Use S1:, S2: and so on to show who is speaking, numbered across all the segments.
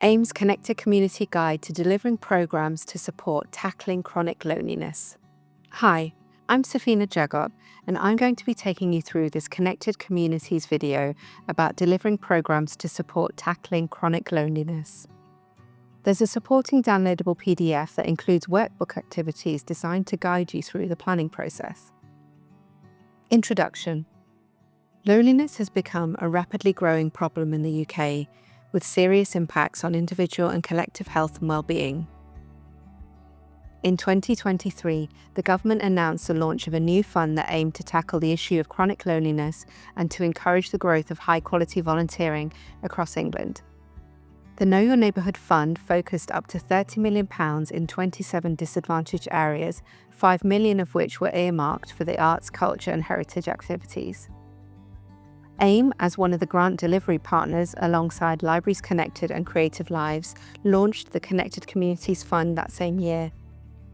S1: AIM's Connected Community Guide to Delivering Programs to Support Tackling Chronic Loneliness. Hi, I'm Safina Jagot, and I'm going to be taking you through this Connected Communities video about delivering programs to support tackling chronic loneliness. There's a supporting downloadable PDF that includes workbook activities designed to guide you through the planning process. Introduction. Loneliness has become a rapidly growing problem in the UK, with serious impacts on individual and collective health and well-being. In 2023, the government announced the launch of a new fund that aimed to tackle the issue of chronic loneliness and to encourage the growth of high-quality volunteering across England. The Know Your Neighbourhood Fund focused up to £30 million in 27 disadvantaged areas, £5 million of which were earmarked for the arts, culture and heritage activities. AIM, as one of the grant delivery partners alongside Libraries Connected and Creative Lives, launched the Connected Communities Fund that same year.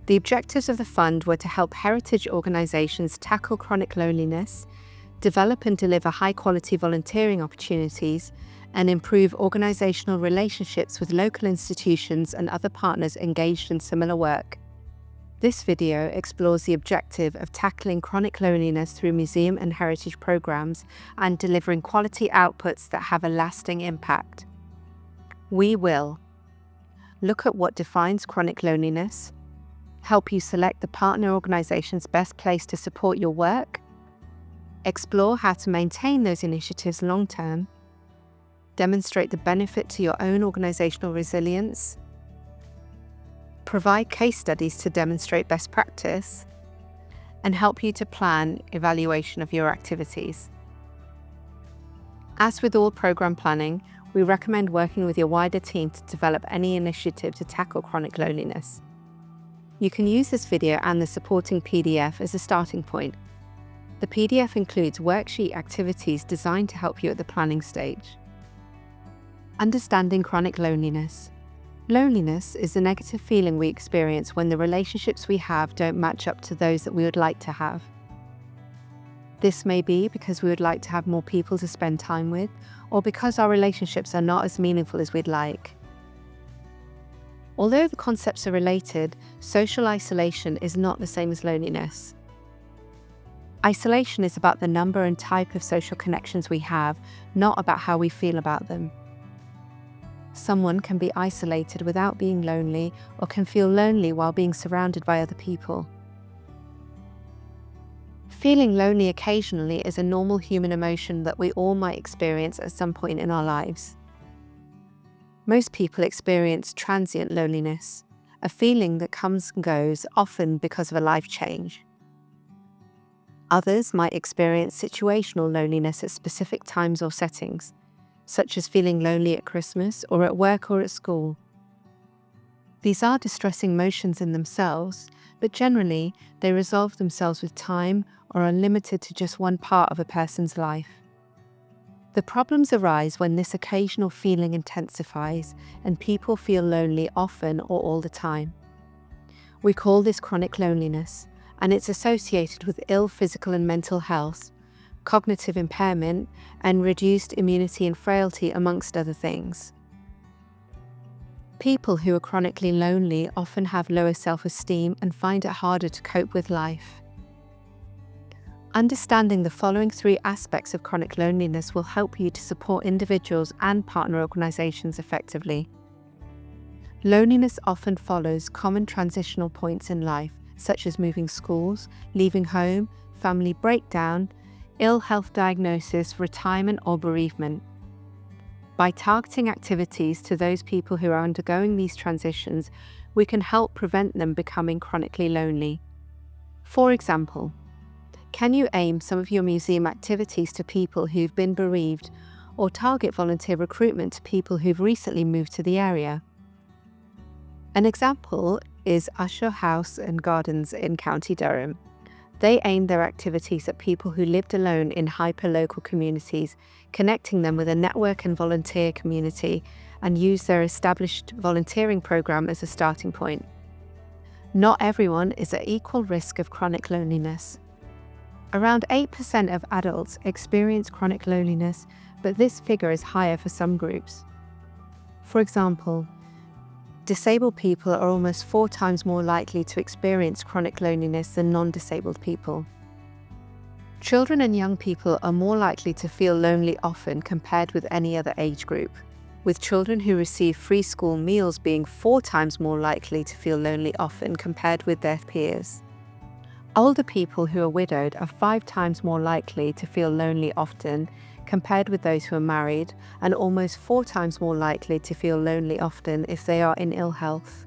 S1: The objectives of the fund were to help heritage organisations tackle chronic loneliness, develop and deliver high-quality volunteering opportunities, and improve organisational relationships with local institutions and other partners engaged in similar work. This video explores the objective of tackling chronic loneliness through museum and heritage programs and delivering quality outputs that have a lasting impact. We will look at what defines chronic loneliness, help you select the partner organisations best placed to support your work, explore how to maintain those initiatives long-term, demonstrate the benefit to your own organisational resilience, provide case studies to demonstrate best practice, and help you to plan evaluation of your activities. As with all program planning, we recommend working with your wider team to develop any initiative to tackle chronic loneliness. You can use this video and the supporting PDF as a starting point. The PDF includes worksheet activities designed to help you at the planning stage. Understanding chronic loneliness. Loneliness is the negative feeling we experience when the relationships we have don't match up to those that we would like to have. This may be because we would like to have more people to spend time with, or because our relationships are not as meaningful as we'd like. Although the concepts are related, social isolation is not the same as loneliness. Isolation is about the number and type of social connections we have, not about how we feel about them. Someone can be isolated without being lonely, or can feel lonely while being surrounded by other people. Feeling lonely occasionally is a normal human emotion that we all might experience at some point in our lives. Most people experience transient loneliness, a feeling that comes and goes, often because of a life change. Others might experience situational loneliness at specific times or settings, such as feeling lonely at Christmas or at work or at school. These are distressing emotions in themselves, but generally they resolve themselves with time or are limited to just one part of a person's life. The problems arise when this occasional feeling intensifies and people feel lonely often or all the time. We call this chronic loneliness, and it's associated with ill physical and mental health, cognitive impairment, and reduced immunity and frailty, amongst other things. People who are chronically lonely often have lower self-esteem and find it harder to cope with life. Understanding the following three aspects of chronic loneliness will help you to support individuals and partner organisations effectively. Loneliness often follows common transitional points in life, such as moving schools, leaving home, family breakdown, ill health diagnosis, retirement or bereavement. By targeting activities to those people who are undergoing these transitions, we can help prevent them becoming chronically lonely. For example, can you aim some of your museum activities to people who've been bereaved, or target volunteer recruitment to people who've recently moved to the area? An example is Usher House and Gardens in County Durham. They aimed their activities at people who lived alone in hyper-local communities, connecting them with a network and volunteer community, and used their established volunteering program as a starting point. Not everyone is at equal risk of chronic loneliness. Around 8% of adults experience chronic loneliness, but this figure is higher for some groups. For example, disabled people are almost 4 times more likely to experience chronic loneliness than non-disabled people. Children and young people are more likely to feel lonely often compared with any other age group, with children who receive free school meals being 4 times more likely to feel lonely often compared with their peers. Older people who are widowed are 5 times more likely to feel lonely often compared with those who are married, and almost 4 times more likely to feel lonely often if they are in ill health.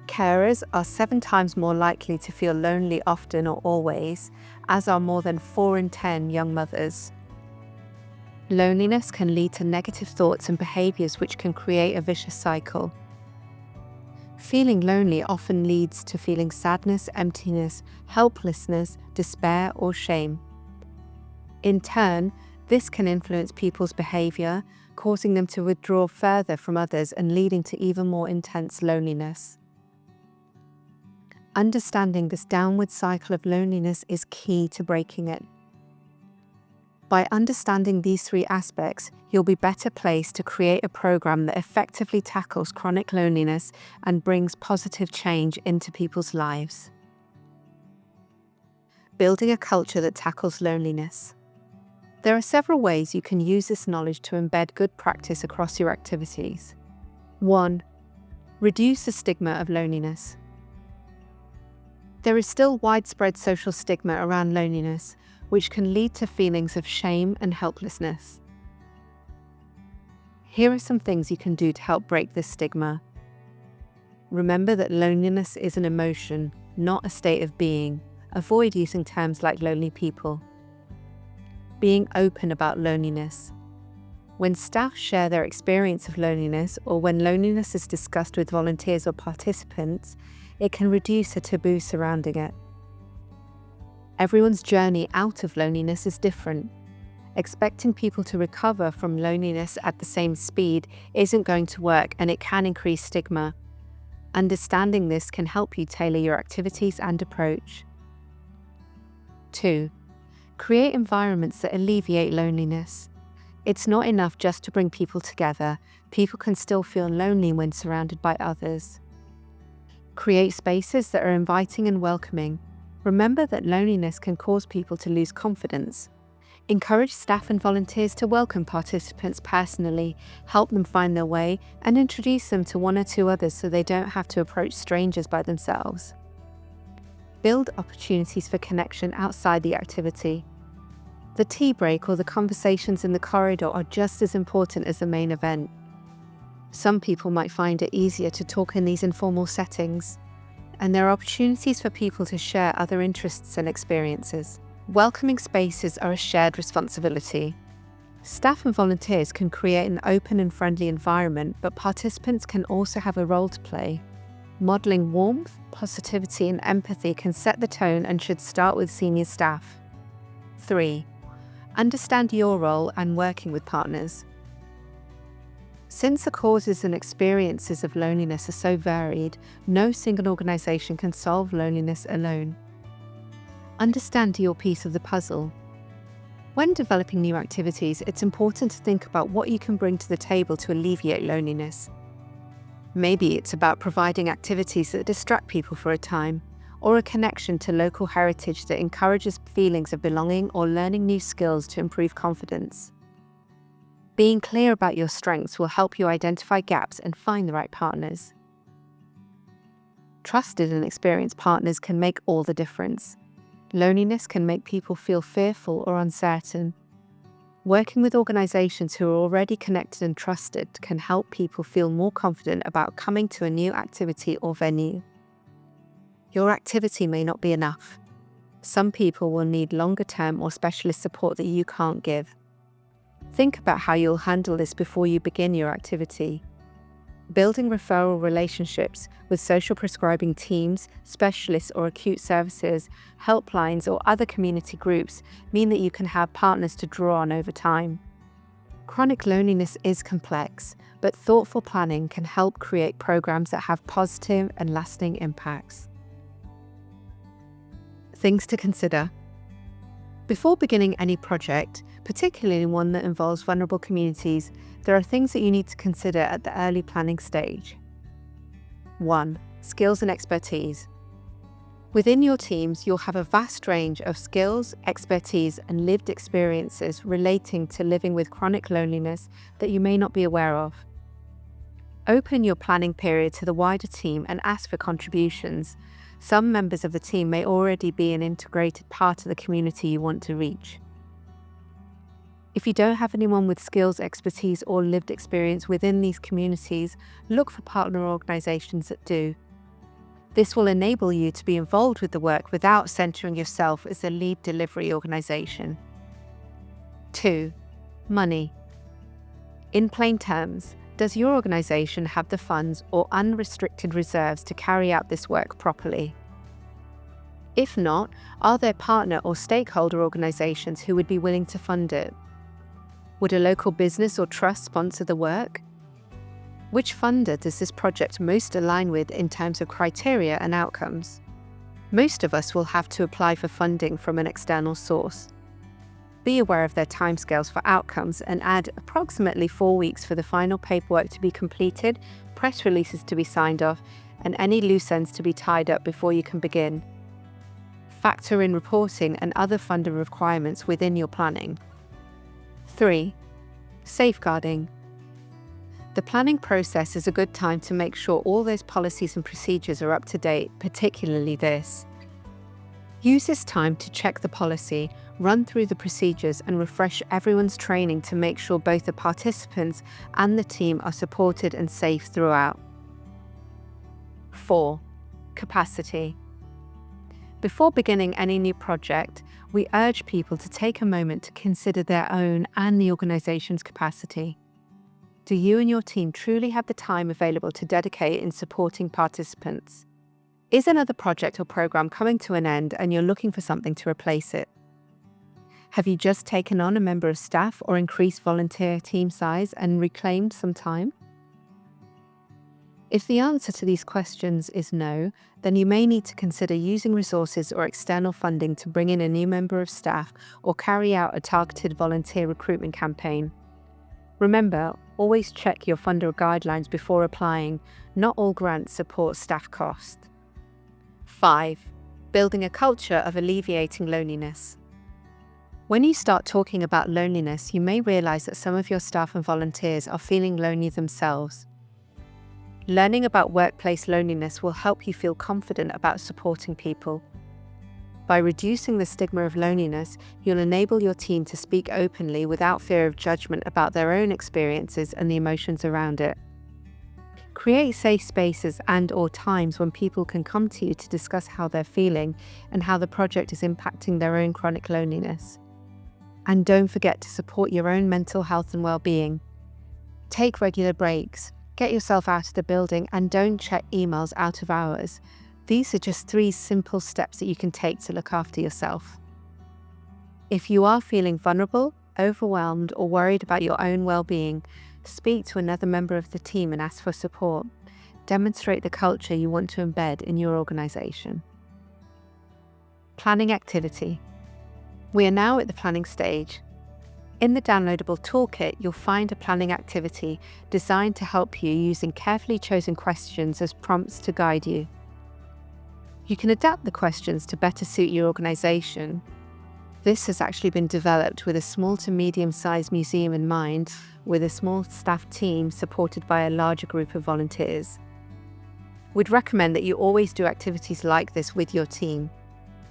S1: Carers are 7 times more likely to feel lonely often or always, as are more than 4 in 10 young mothers. Loneliness can lead to negative thoughts and behaviours which can create a vicious cycle. Feeling lonely often leads to feeling sadness, emptiness, helplessness, despair, or shame. In turn, this can influence people's behaviour, causing them to withdraw further from others and leading to even more intense loneliness. Understanding this downward cycle of loneliness is key to breaking it. By understanding these 3 aspects, you'll be better placed to create a program that effectively tackles chronic loneliness and brings positive change into people's lives. Building a culture that tackles loneliness. There are several ways you can use this knowledge to embed good practice across your activities. 1. Reduce the stigma of loneliness. There is still widespread social stigma around loneliness, which can lead to feelings of shame and helplessness. Here are some things you can do to help break this stigma. Remember that loneliness is an emotion, not a state of being. Avoid using terms like lonely people. Being open about loneliness. When staff share their experience of loneliness, or when loneliness is discussed with volunteers or participants, it can reduce a taboo surrounding it. Everyone's journey out of loneliness is different. Expecting people to recover from loneliness at the same speed isn't going to work, and it can increase stigma. Understanding this can help you tailor your activities and approach. 2. Create environments that alleviate loneliness. It's not enough just to bring people together. People can still feel lonely when surrounded by others. Create spaces that are inviting and welcoming. Remember that loneliness can cause people to lose confidence. Encourage staff and volunteers to welcome participants personally, help them find their way, and introduce them to 1 or 2 others so they don't have to approach strangers by themselves. Build opportunities for connection outside the activity. The tea break or the conversations in the corridor are just as important as the main event. Some people might find it easier to talk in these informal settings, and there are opportunities for people to share other interests and experiences. Welcoming spaces are a shared responsibility. Staff and volunteers can create an open and friendly environment, but participants can also have a role to play. Modeling warmth, positivity, and empathy can set the tone and should start with senior staff. 3. Understand your role and working with partners. Since the causes and experiences of loneliness are so varied, no single organisation can solve loneliness alone. Understand your piece of the puzzle. When developing new activities, it's important to think about what you can bring to the table to alleviate loneliness. Maybe it's about providing activities that distract people for a time, or a connection to local heritage that encourages feelings of belonging or learning new skills to improve confidence. Being clear about your strengths will help you identify gaps and find the right partners. Trusted and experienced partners can make all the difference. Loneliness can make people feel fearful or uncertain. Working with organisations who are already connected and trusted can help people feel more confident about coming to a new activity or venue. Your activity may not be enough. Some people will need longer-term or specialist support that you can't give. Think about how you'll handle this before you begin your activity. Building referral relationships with social prescribing teams, specialists or acute services, helplines or other community groups mean that you can have partners to draw on over time. Chronic loneliness is complex, but thoughtful planning can help create programs that have positive and lasting impacts. Things to consider. Before beginning any project, particularly one that involves vulnerable communities, there are things that you need to consider at the early planning stage. 1. Skills and expertise. Within your teams, you'll have a vast range of skills, expertise, and lived experiences relating to living with chronic loneliness that you may not be aware of. Open your planning period to the wider team and ask for contributions. Some members of the team may already be an integrated part of the community you want to reach. If you don't have anyone with skills, expertise, or lived experience within these communities, look for partner organisations that do. This will enable you to be involved with the work without centering yourself as the lead delivery organisation. 2. Money. In plain terms, does your organisation have the funds or unrestricted reserves to carry out this work properly? If not, are there partner or stakeholder organisations who would be willing to fund it? Would a local business or trust sponsor the work? Which funder does this project most align with in terms of criteria and outcomes? Most of us will have to apply for funding from an external source. Be aware of their timescales for outcomes and add approximately 4 weeks for the final paperwork to be completed, press releases to be signed off, and any loose ends to be tied up before you can begin. Factor in reporting and other funder requirements within your planning. 3. Safeguarding. The planning process is a good time to make sure all those policies and procedures are up to date, particularly this. Use this time to check the policy, run through the procedures, and refresh everyone's training to make sure both the participants and the team are supported and safe throughout. 4. Capacity. Before beginning any new project, we urge people to take a moment to consider their own and the organisation's capacity. Do you and your team truly have the time available to dedicate in supporting participants? Is another project or program coming to an end and you're looking for something to replace it? Have you just taken on a member of staff or increased volunteer team size and reclaimed some time? If the answer to these questions is no, then you may need to consider using resources or external funding to bring in a new member of staff or carry out a targeted volunteer recruitment campaign. Remember, always check your funder guidelines before applying. Not all grants support staff cost. 5. Building a culture of alleviating loneliness. When you start talking about loneliness, you may realise that some of your staff and volunteers are feeling lonely themselves. Learning about workplace loneliness will help you feel confident about supporting people. By reducing the stigma of loneliness, you'll enable your team to speak openly without fear of judgment about their own experiences and the emotions around it. Create safe spaces and/or times when people can come to you to discuss how they're feeling and how the project is impacting their own chronic loneliness. And don't forget to support your own mental health and well-being. Take regular breaks, get yourself out of the building, and don't check emails out of hours. These are just 3 simple steps that you can take to look after yourself. If you are feeling vulnerable, overwhelmed, or worried about your own well-being, speak to another member of the team and ask for support. Demonstrate the culture you want to embed in your organisation. Planning activity. We are now at the planning stage. In the downloadable toolkit, you'll find a planning activity designed to help you using carefully chosen questions as prompts to guide you. You can adapt the questions to better suit your organisation. This has actually been developed with a small to medium-sized museum in mind, with a small staff team supported by a larger group of volunteers. We'd recommend that you always do activities like this with your team.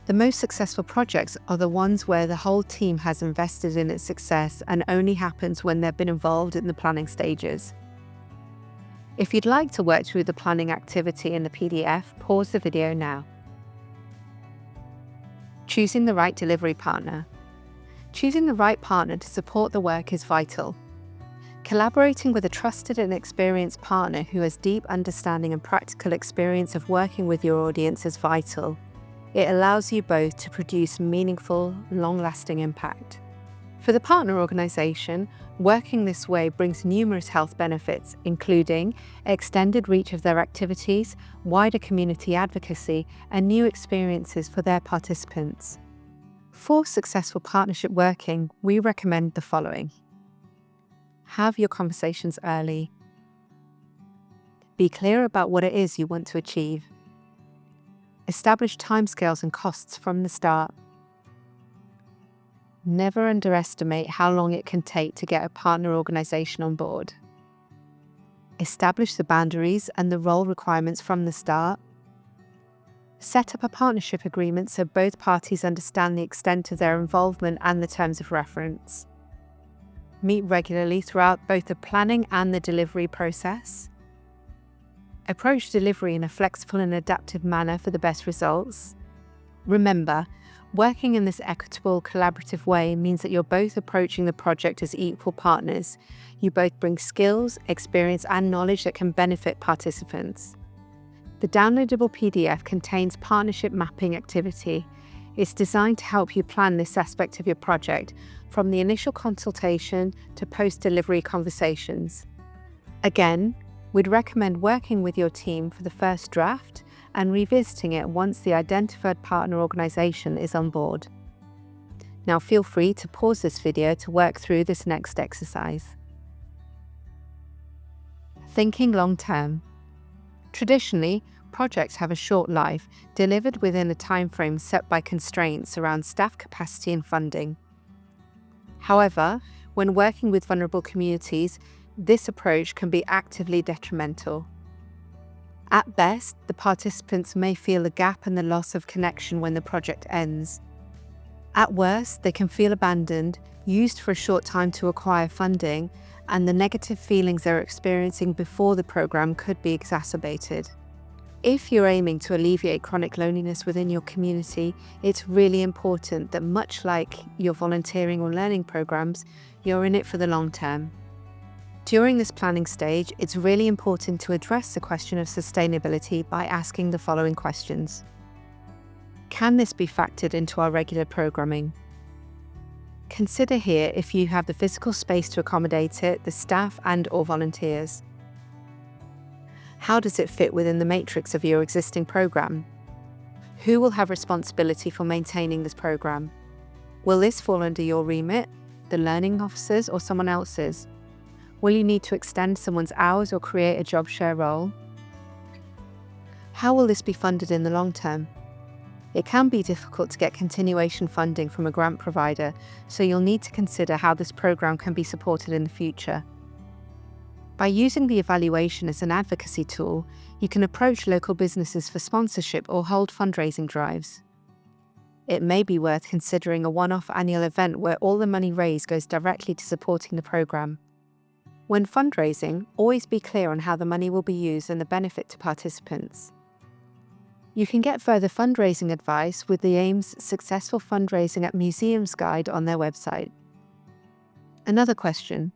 S1: The most successful projects are the ones where the whole team has invested in its success and only happens when they've been involved in the planning stages. If you'd like to work through the planning activity in the PDF, pause the video now. Choosing the right delivery partner. Choosing the right partner to support the work is vital. Collaborating with a trusted and experienced partner who has deep understanding and practical experience of working with your audience is vital. It allows you both to produce meaningful, long-lasting impact. For the partner organisation, working this way brings numerous health benefits, including extended reach of their activities, wider community advocacy, and new experiences for their participants. For successful partnership working, we recommend the following. Have your conversations early. Be clear about what it is you want to achieve. Establish timescales and costs from the start. Never underestimate how long it can take to get a partner organisation on board. Establish the boundaries and the role requirements from the start. Set up a partnership agreement so both parties understand the extent of their involvement and the terms of reference. Meet regularly throughout both the planning and the delivery process. Approach delivery in a flexible and adaptive manner for the best results. Remember, working in this equitable, collaborative way means that you're both approaching the project as equal partners. You both bring skills, experience, and knowledge that can benefit participants. The downloadable PDF contains partnership mapping activity. It's designed to help you plan this aspect of your project, from the initial consultation to post-delivery conversations. Again, we'd recommend working with your team for the first draft and revisiting it once the identified partner organisation is on board. Now feel free to pause this video to work through this next exercise. Thinking long-term. Traditionally, projects have a short life, delivered within a timeframe set by constraints around staff capacity and funding. However, when working with vulnerable communities, this approach can be actively detrimental. At best, the participants may feel a gap and the loss of connection when the project ends. At worst, they can feel abandoned, used for a short time to acquire funding, and the negative feelings they're experiencing before the program could be exacerbated. If you're aiming to alleviate chronic loneliness within your community, it's really important that, much like your volunteering or learning programs, you're in it for the long term. During this planning stage, it's really important to address the question of sustainability by asking the following questions. Can this be factored into our regular programming? Consider here if you have the physical space to accommodate it, the staff and/or volunteers. How does it fit within the matrix of your existing program? Who will have responsibility for maintaining this program? Will this fall under your remit, the learning officers, or someone else's? Will you need to extend someone's hours or create a job share role? How will this be funded in the long term? It can be difficult to get continuation funding from a grant provider, so you'll need to consider how this program can be supported in the future. By using the evaluation as an advocacy tool, you can approach local businesses for sponsorship or hold fundraising drives. It may be worth considering a one-off annual event where all the money raised goes directly to supporting the program. When fundraising, always be clear on how the money will be used and the benefit to participants. You can get further fundraising advice with the AIM's Successful Fundraising at Museums guide on their website. Another question: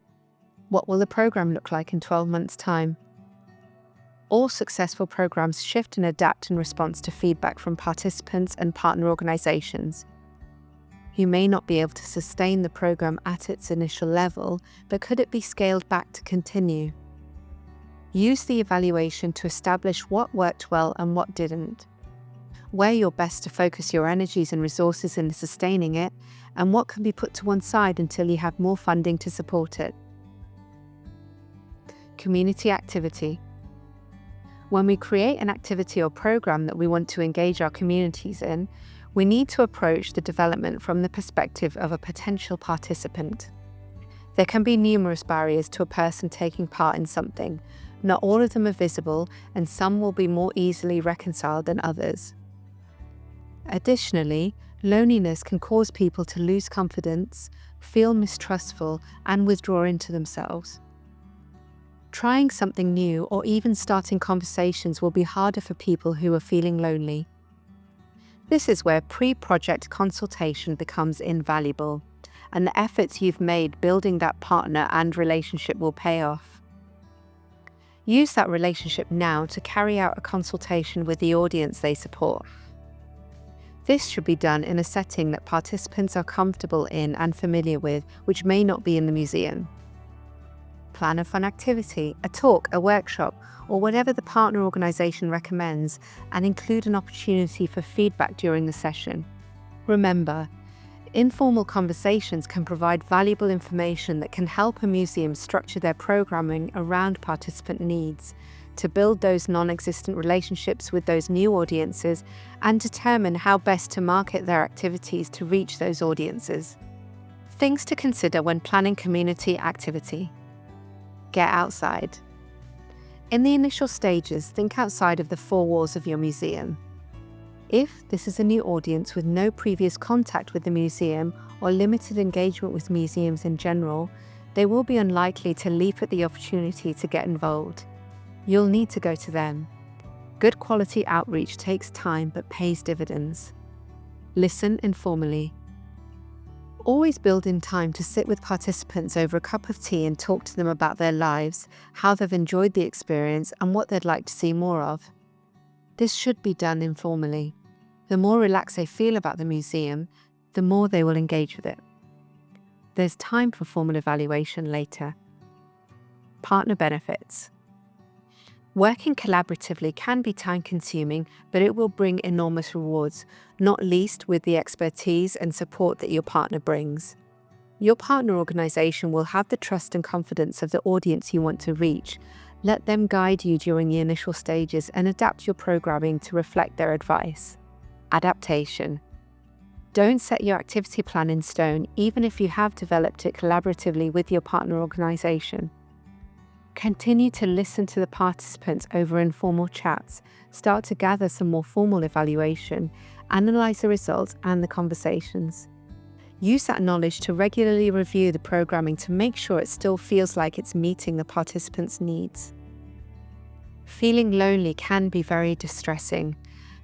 S1: what will the program look like in 12 months' time? All successful programs shift and adapt in response to feedback from participants and partner organisations. You may not be able to sustain the program at its initial level, but could it be scaled back to continue? Use the evaluation to establish what worked well and what didn't. Where you're best to focus your energies and resources in sustaining it, and what can be put to one side until you have more funding to support it. Community activity. When we create an activity or program that we want to engage our communities in, we need to approach the development from the perspective of a potential participant. There can be numerous barriers to a person taking part in something. Not all of them are visible, and some will be more easily reconciled than others. Additionally, loneliness can cause people to lose confidence, feel mistrustful, and withdraw into themselves. Trying something new or even starting conversations will be harder for people who are feeling lonely. This is where pre-project consultation becomes invaluable, and the efforts you've made building that partner and relationship will pay off. Use that relationship now to carry out a consultation with the audience they support. This should be done in a setting that participants are comfortable in and familiar with, which may not be in the museum. Plan a fun activity, a talk, a workshop, or whatever the partner organisation recommends, and include an opportunity for feedback during the session. Remember, Informal conversations can provide valuable information that can help a museum structure their programming around participant needs, to build those non-existent relationships with those new audiences and determine how best to market their activities to reach those audiences. Things to consider when planning community activity. Get outside. In the initial stages, think outside of the four walls of your museum. If this is a new audience with no previous contact with the museum or limited engagement with museums in general, they will be unlikely to leap at the opportunity to get involved. You'll need to go to them. Good quality outreach takes time but pays dividends. Listen informally. Always build in time to sit with participants over a cup of tea and talk to them about their lives, how they've enjoyed the experience, and what they'd like to see more of. This should be done informally. The more relaxed they feel about the museum, the more they will engage with it. There's time for formal evaluation later. Partner benefits. Working collaboratively can be time-consuming, but it will bring enormous rewards, not least with the expertise and support that your partner brings. Your partner organisation will have the trust and confidence of the audience you want to reach. Let them guide you during the initial stages and adapt your programming to reflect their advice. Adaptation. Don't set your activity plan in stone, even if you have developed it collaboratively with your partner organisation. Continue to listen to the participants over informal chats, start to gather some more formal evaluation, analyse the results and the conversations. Use that knowledge to regularly review the programming to make sure it still feels like it's meeting the participants' needs. Feeling lonely can be very distressing.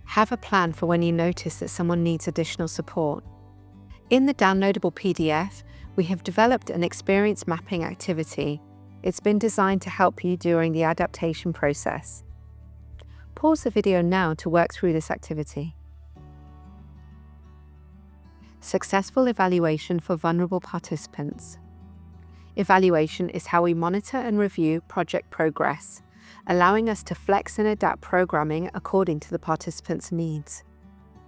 S1: Have a plan for when you notice that someone needs additional support. In the downloadable PDF, we have developed an experience mapping activity. It's been designed to help you during the adaptation process. Pause the video now to work through this activity. Successful evaluation for vulnerable participants. Evaluation is how we monitor and review project progress, allowing us to flex and adapt programming according to the participants' needs.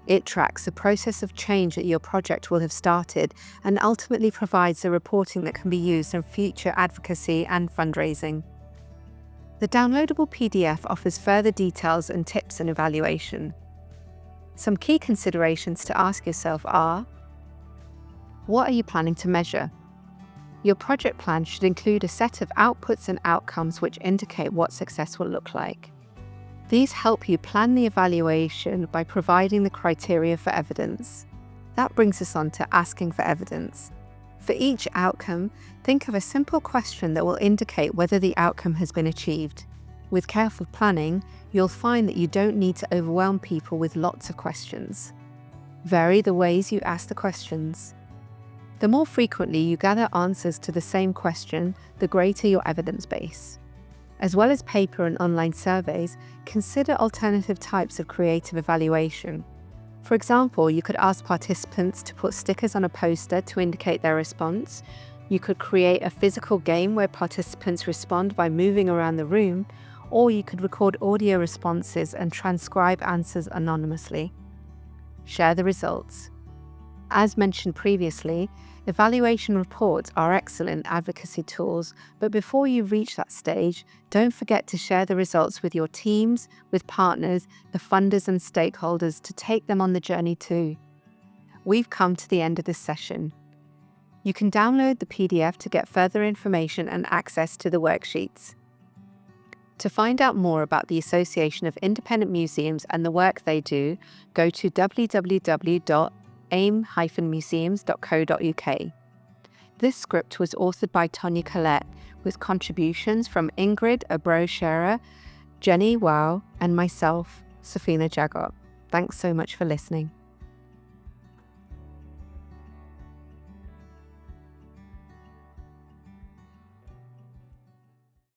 S1: It tracks the process of change that your project will have started and ultimately provides the reporting that can be used in future advocacy and fundraising. The downloadable PDF offers further details and tips on evaluation. Some key considerations to ask yourself are: what are you planning to measure? Your project plan should include a set of outputs and outcomes which indicate what success will look like. These help you plan the evaluation by providing the criteria for evidence. That brings us on to asking for evidence. For each outcome, think of a simple question that will indicate whether the outcome has been achieved. With careful planning, you'll find that you don't need to overwhelm people with lots of questions. Vary the ways you ask the questions. The more frequently you gather answers to the same question, the greater your evidence base. As well as paper and online surveys, consider alternative types of creative evaluation. For example, you could ask participants to put stickers on a poster to indicate their response. You could create a physical game where participants respond by moving around the room, or you could record audio responses and transcribe answers anonymously. Share the results. As mentioned previously, evaluation reports are excellent advocacy tools, but before you reach that stage, don't forget to share the results with your teams, with partners, the funders and stakeholders to take them on the journey too. We've come to the end of this session. You can download the PDF to get further information and access to the worksheets. To find out more about the Association of Independent Museums and the work they do, go to www.aim-museums.co.uk. This script was authored by Tonya Collette, with contributions from Ingrid Abro-Scherer, Jenny Wow, and myself, Safina Jagot. Thanks so much for listening.